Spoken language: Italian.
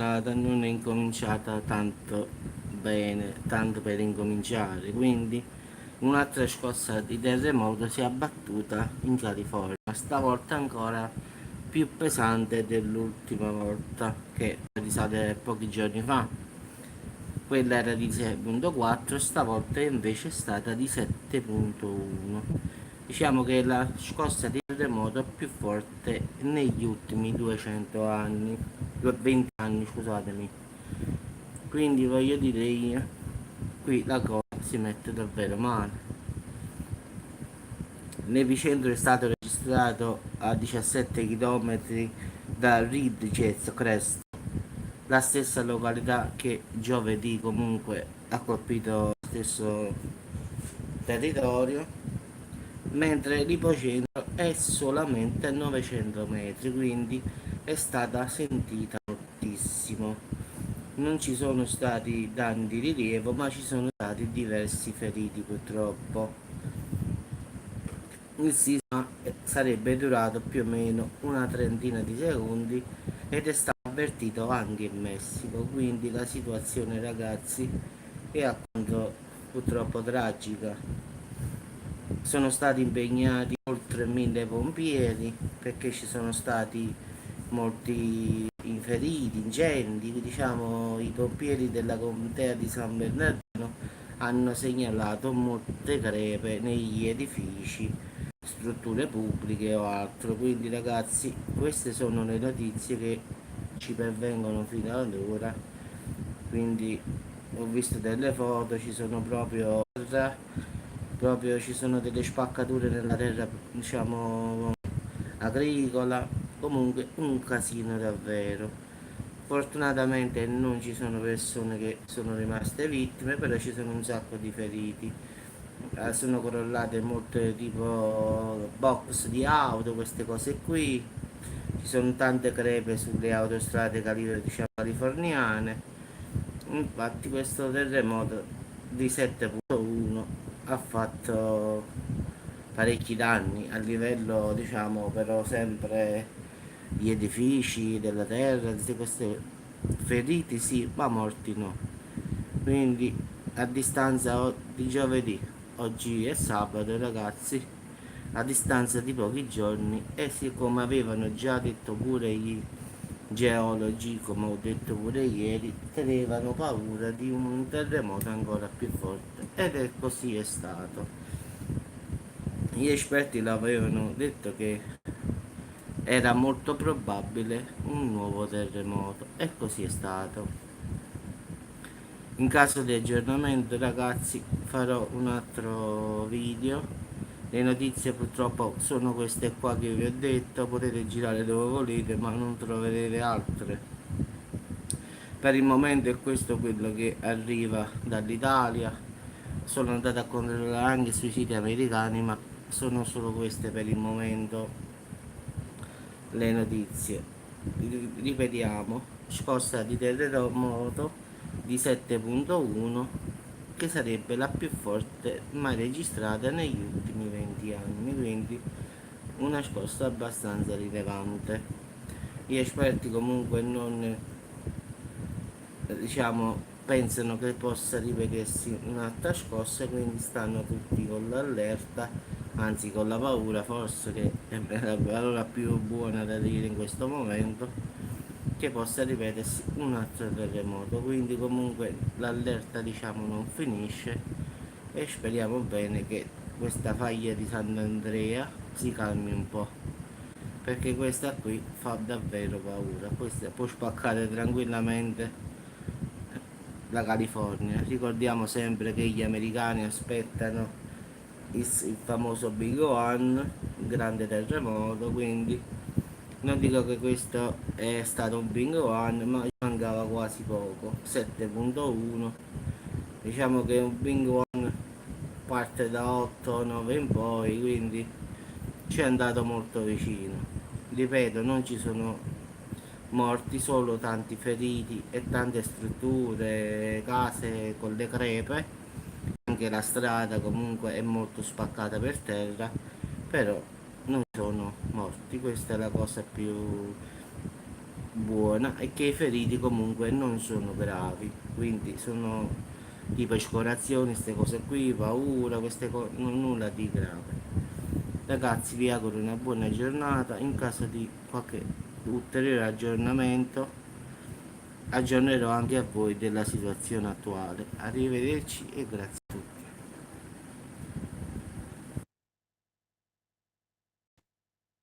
giornata non è incominciata tanto bene, tanto per incominciare, quindi un'altra scossa di terremoto si è abbattuta in California, stavolta ancora più pesante dell'ultima volta, che risale a pochi giorni fa. Quella era di 6.4, stavolta invece è stata di 7.1. Diciamo che è la scossa di terremoto più forte negli ultimi 200 anni, 20 anni, scusatemi. Quindi voglio dire io, qui la cosa si mette davvero male. L'epicentro è stato registrato a 17 km da Ridgecrest Crest, la stessa località che giovedì comunque ha colpito lo stesso territorio, mentre l'ipocentro è solamente a 900 metri, quindi è stata sentita moltissimo. Non ci sono stati danni di rilievo, ma ci sono stati diversi feriti purtroppo. Il sisma sarebbe durato più o meno una trentina di secondi ed è stato avvertito anche in Messico, quindi la situazione, ragazzi, è alquanto purtroppo tragica. Sono stati impegnati oltre 1000 pompieri perché ci sono stati molti feriti, incendi. Diciamo, i pompieri della contea di San Bernardino hanno segnalato molte crepe negli edifici, strutture pubbliche o altro. Quindi, ragazzi, queste sono le notizie che ci pervengono fino ad ora. Quindi ho visto delle foto, ci sono proprio ci sono delle spaccature nella terra, diciamo, agricola. Comunque un casino davvero. Fortunatamente non ci sono persone che sono rimaste vittime, però ci sono un sacco di feriti. Sono crollate molte tipo box di auto, queste cose qui. Ci sono tante crepe sulle autostrade diciamo, californiane. Infatti questo terremoto di 7.1 ha fatto parecchi danni a livello, diciamo, però sempre di edifici, della terra, di queste feriti sì, ma morti no. Quindi a distanza di giovedì, oggi è sabato, ragazzi, a distanza di pochi giorni, e siccome avevano già detto pure gli geologi, come ho detto pure ieri, tenevano paura di un terremoto ancora più forte, ed è così è stato. Gli esperti l'avevano detto che era molto probabile un nuovo terremoto, e così è stato. In caso di aggiornamento, ragazzi, farò un altro video. Le notizie purtroppo sono queste qua che vi ho detto, potete girare dove volete ma non troverete altre. Per il momento è questo quello che arriva dall'Italia. Sono andato a controllare anche sui siti americani, ma sono solo queste per il momento le notizie. Ripetiamo: scossa di terremoto di 7.1, che sarebbe la più forte mai registrata negli ultimi 20 anni, quindi una scossa abbastanza rilevante. Gli esperti comunque non, diciamo, pensano che possa ripetersi un'altra scossa, quindi stanno tutti con l'allerta, anzi con la paura, forse, che è la parola più buona da dire in questo momento, che possa ripetersi un altro terremoto. Quindi comunque l'allerta, diciamo, non finisce, e speriamo bene che questa faglia di Sant'Andrea si calmi un po', perché questa qui fa davvero paura. Questa può spaccare tranquillamente la California. Ricordiamo sempre che gli americani aspettano il famoso Big One, il grande terremoto, quindi non dico che questo è stato un Big One, ma mancava quasi poco. 7.1, diciamo che un Big One parte da 8-9 in poi, quindi ci è andato molto vicino. Ripeto, non ci sono morti, solo tanti feriti e tante strutture, case con le crepe. Anche la strada comunque è molto spaccata per terra, però non sono morti. Questa è la cosa più buona e che i feriti comunque non sono gravi, quindi sono tipo escorazioni, queste cose qui, paura, queste cose, nulla di grave. Ragazzi, vi auguro una buona giornata. In caso di qualche ulteriore aggiornamento aggiornerò anche a voi della situazione attuale. Arrivederci e grazie.